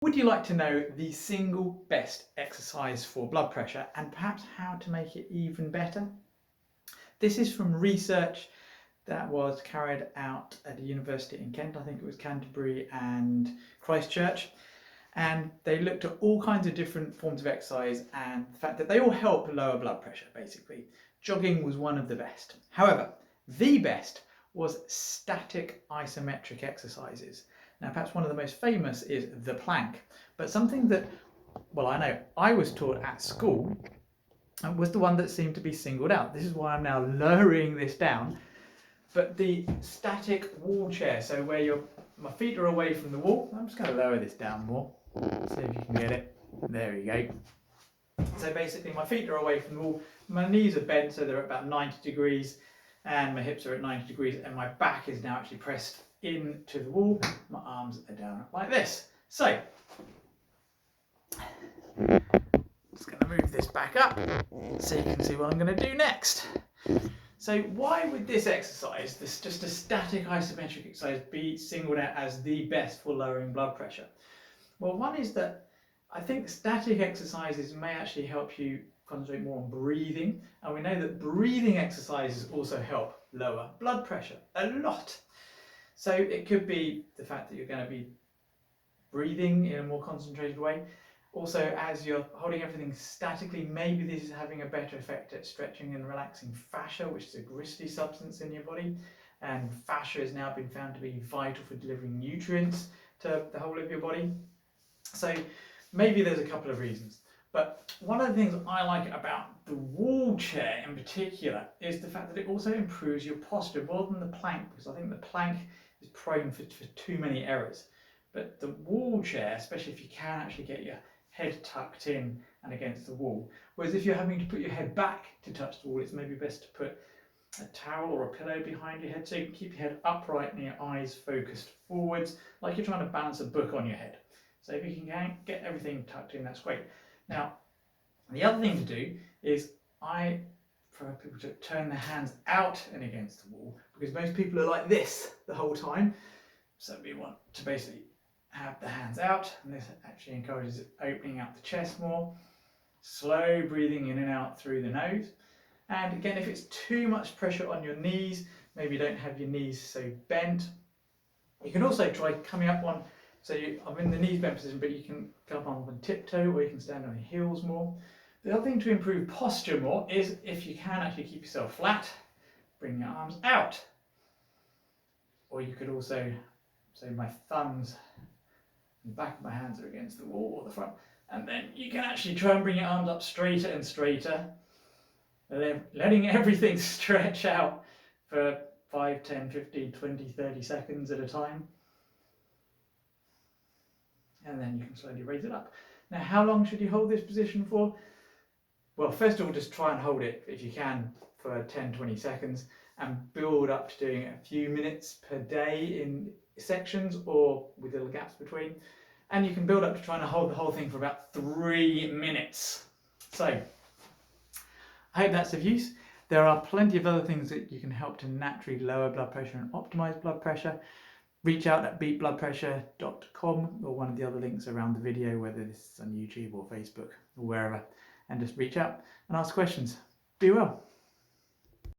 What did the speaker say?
Would you like to know the single best exercise for blood pressure and perhaps how to make it even better? This is from research that was carried out at a university in Kent. I think it was Canterbury and Christchurch. And they looked at all kinds of different forms of exercise and the fact that they all help lower blood pressure, basically. Jogging was one of the best. However, the best was static isometric exercises. Now, perhaps one of the most famous is the plank, but something that, well, I know I was taught at school was the one that seemed to be singled out. This is why I'm now lowering this down. But the static wall chair, so where my feet are away from the wall. I'm just going to lower this down more, see if you can get it. There we go. So basically my feet are away from the wall, my knees are bent so they're at about 90 degrees and my hips are at 90 degrees and my back is now actually pressed into the wall. My arms are down like this. So, just going to move this back up so you can see what I'm going to do next. So why would this exercise, this just a static isometric exercise, be singled out as the best for lowering blood pressure? Well, one is that I think static exercises may actually help you concentrate more on breathing, and we know that breathing exercises also help lower blood pressure a lot. So it could be the fact that you're going to be breathing in a more concentrated way. Also, as you're holding everything statically, maybe this is having a better effect at stretching and relaxing fascia, which is a gristly substance in your body. And fascia has now been found to be vital for delivering nutrients to the whole of your body. So maybe there's a couple of reasons. But one of the things I like about the wall chair in particular is the fact that it also improves your posture more than the plank, because I think the plank is prone for too many errors. But the wall chair, especially if you can actually get your head tucked in and against the wall, whereas if you're having to put your head back to touch the wall, it's maybe best to put a towel or a pillow behind your head so you can keep your head upright and your eyes focused forwards, like you're trying to balance a book on your head. So if you can get everything tucked in, that's great. Now, the other thing to do is for people to turn their hands out and against the wall, because most people are like this the whole time. So we want to basically have the hands out, and this actually encourages opening out the chest more, slow breathing in and out through the nose. And again, if it's too much pressure on your knees, maybe you don't have your knees so bent, you can also try coming up on, so I'm in the knees bent position, but you can come up on tiptoe, or you can stand on your heels more. The other thing to improve posture more is if you can actually keep yourself flat, bring your arms out. Or you could also, so my thumbs and the back of my hands are against the wall or the front, and then you can actually try and bring your arms up straighter and straighter, letting everything stretch out for 5, 10, 15, 20, 30 seconds at a time. And then you can slowly raise it up. Now, how long should you hold this position for? Well, first of all, just try and hold it, if you can, for 10, 20 seconds and build up to doing it a few minutes per day in sections or with little gaps between. And you can build up to trying to hold the whole thing for about 3 minutes. So, I hope that's of use. There are plenty of other things that you can help to naturally lower blood pressure and optimize blood pressure. Reach out at beatbloodpressure.com or one of the other links around the video, whether this is on YouTube or Facebook or wherever, and just reach out and ask questions. Be well.